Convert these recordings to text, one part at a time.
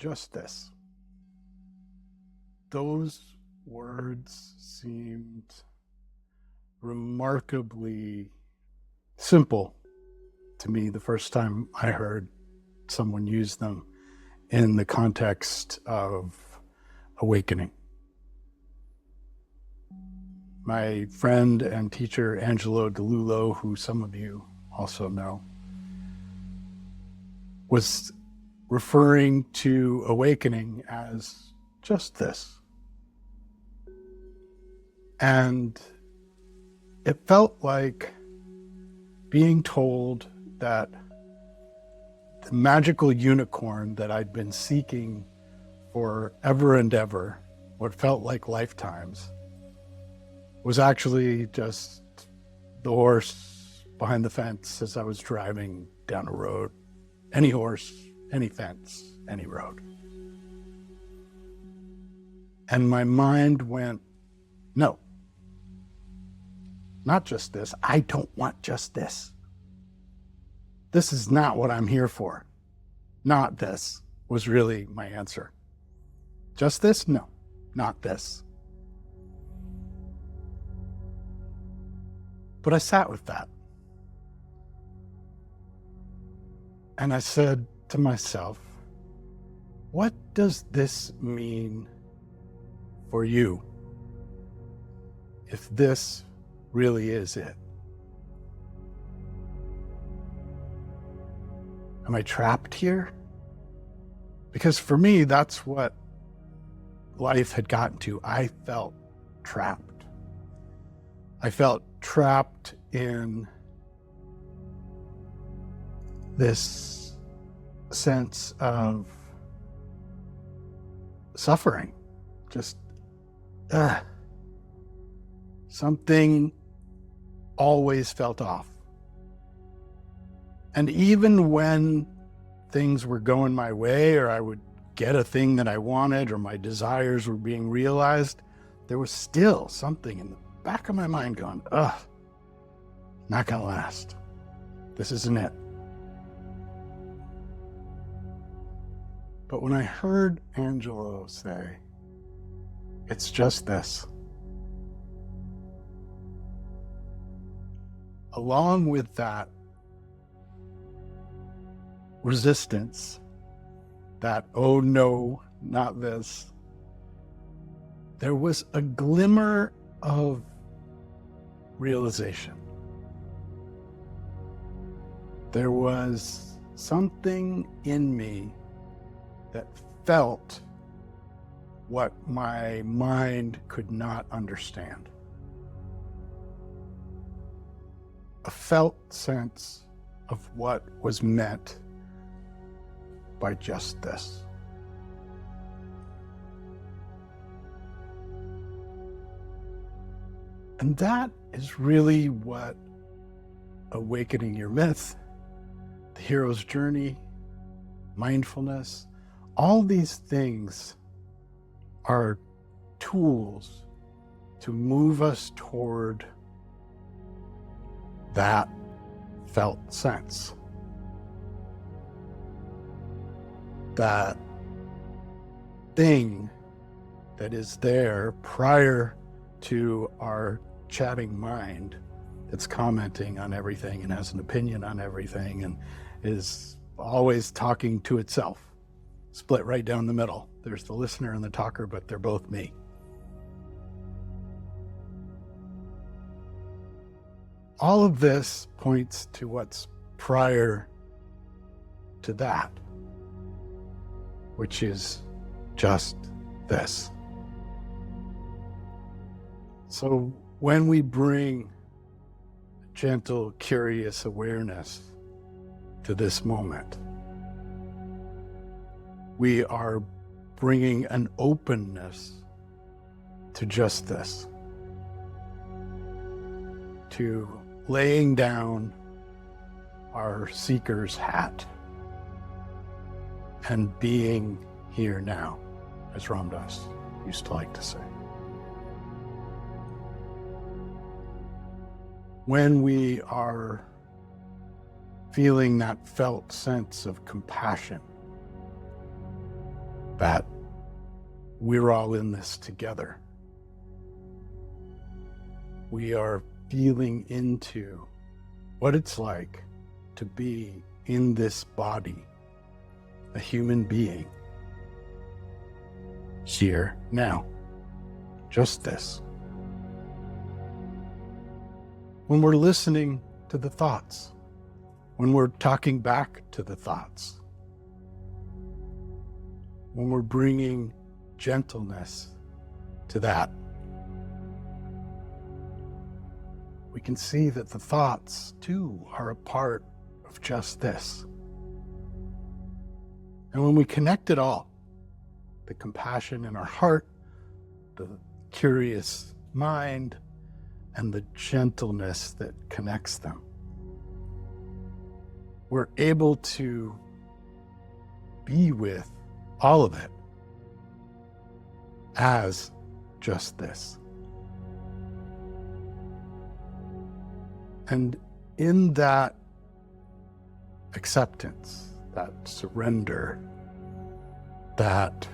just this. Those words seemed remarkably simple to me the first time I heard someone use them in the context of awakening. My friend and teacher, Angelo Dilullo, who some of you also know, was referring to awakening as just this. And it felt like being told that the magical unicorn that I'd been seeking for ever and ever, what felt like lifetimes, was actually just the horse behind the fence as I was driving down a road. Any horse, any fence, any road. And my mind went, no, not just this. I don't want just this. This is not what I'm here for. Not this was really my answer. Just this? No, not this. But I sat with that. And I said to myself, what does this mean for you if this really is it? Am I trapped here? Because for me, that's what life had gotten to. I felt trapped. I felt trapped in this sense of suffering. Just something always felt off. And even when things were going my way, or I would get a thing that I wanted, or my desires were being realized, there was still something in the back of my mind going, not gonna last. This isn't it. But when I heard Angelo say, it's just this, along with that resistance, that, oh no, not this, there was a glimmer of realization. There was something in me that felt what my mind could not understand. A felt sense of what was meant by just this. And that is really what awakening your myth, the hero's journey, mindfulness, all these things are tools to move us toward that felt sense. That thing that is there prior to our chatting mind that's commenting on everything and has an opinion on everything and is always talking to itself, split right down the middle. There's the listener and the talker, but they're both me. All of this points to what's prior to that, which is just this. So when we bring gentle, curious awareness to this moment, we are bringing an openness to just this, to laying down our seeker's hat and being here now, as Ram Dass used to like to say. When we are feeling that felt sense of compassion that we're all in this together. We are feeling into what it's like to be in this body, a human being, here, now, just this. When we're listening to the thoughts, when we're talking back to the thoughts, when we're bringing gentleness to that, we can see that the thoughts too are a part of just this. And when we connect it all, the compassion in our heart, the curious mind, and the gentleness that connects them, we're able to be with all of it as just this. And in that acceptance, that surrender, that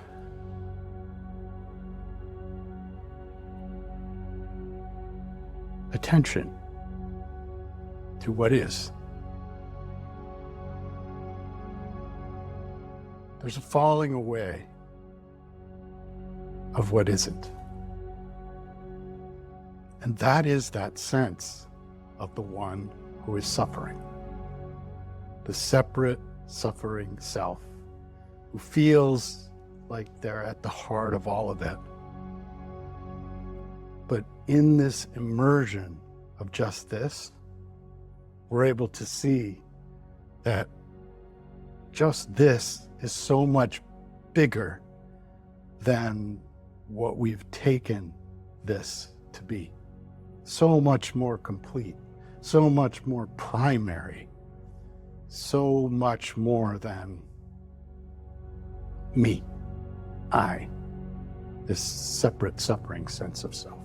attention to what is, there's a falling away of what isn't. And that is that sense of the one who is suffering, the separate suffering self, who feels like they're at the heart of all of it. But in this immersion of just this, we're able to see that just this is so much bigger than what we've taken this to be. So much more complete, so much more primary, so much more than me, I, this separate suffering sense of self.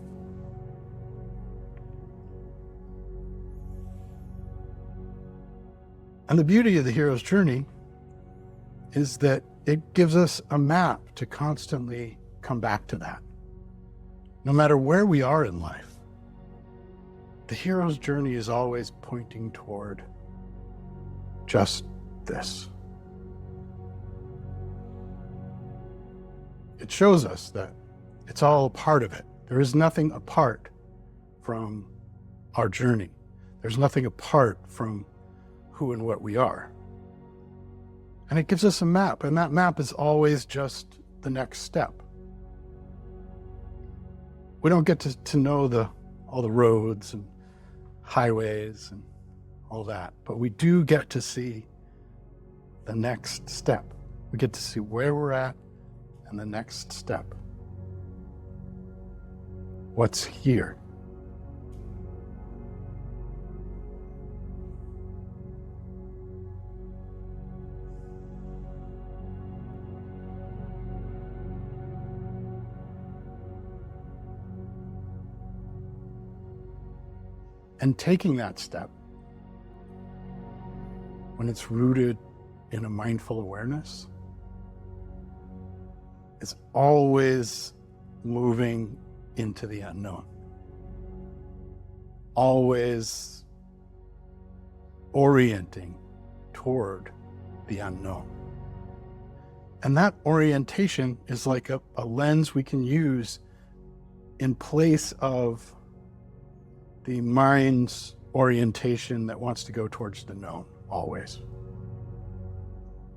And the beauty of the hero's journey is that it gives us a map to constantly come back to that. No matter where we are in life, the hero's journey is always pointing toward just this. It shows us that it's all a part of it. There is nothing apart from our journey. There's nothing apart from who and what we are. And it gives us a map, and that map is always just the next step. We don't get to know all the roads and highways and all that, but we do get to see the next step. We get to see where we're at and the next step. What's here? And taking that step, when it's rooted in a mindful awareness, is always moving into the unknown, always orienting toward the unknown. And that orientation is like a lens we can use in place of the mind's orientation that wants to go towards the known, always.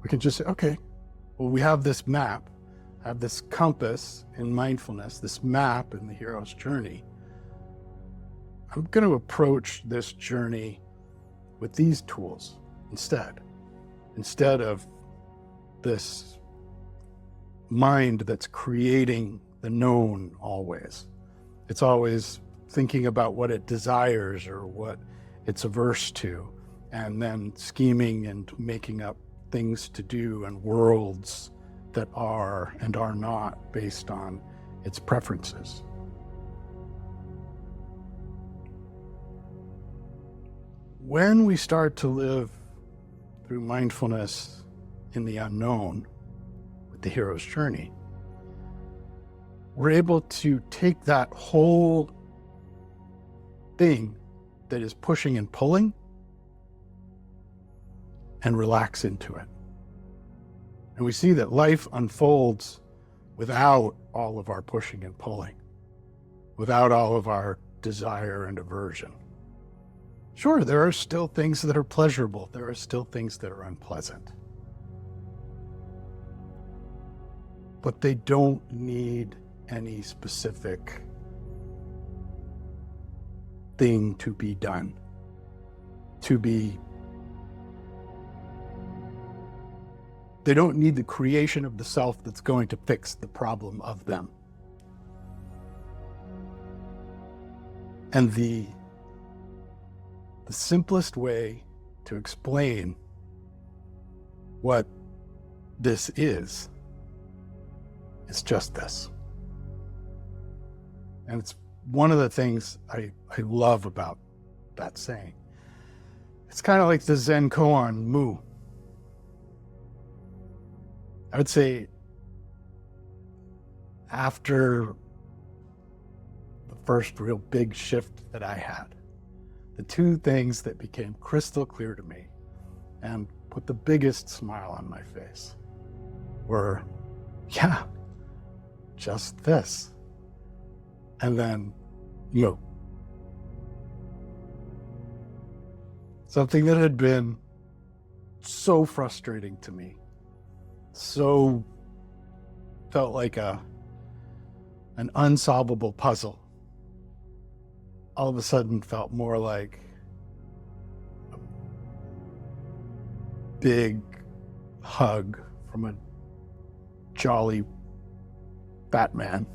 We can just say, okay, well, we have this map, have this compass in mindfulness, this map in the hero's journey. I'm going to approach this journey with these tools instead of this mind that's creating the known always. It's always thinking about what it desires or what it's averse to, and then scheming and making up things to do and worlds that are and are not based on its preferences. When we start to live through mindfulness in the unknown, with the hero's journey, we're able to take that whole thing that is pushing and pulling and relax into it. And we see that life unfolds without all of our pushing and pulling, without all of our desire and aversion. Sure, there are still things that are pleasurable. There are still things that are unpleasant. But they don't need any specific thing to be done, they don't need the creation of the self that's going to fix the problem of them. And the simplest way to explain what this is just this. And it's one of the things I love about that saying. It's kind of like the Zen koan, mu. I would say after the first real big shift that I had, the two things that became crystal clear to me and put the biggest smile on my face were, yeah, just this. And then, something that had been so frustrating to me, so felt like an unsolvable puzzle, all of a sudden felt more like a big hug from a jolly Batman.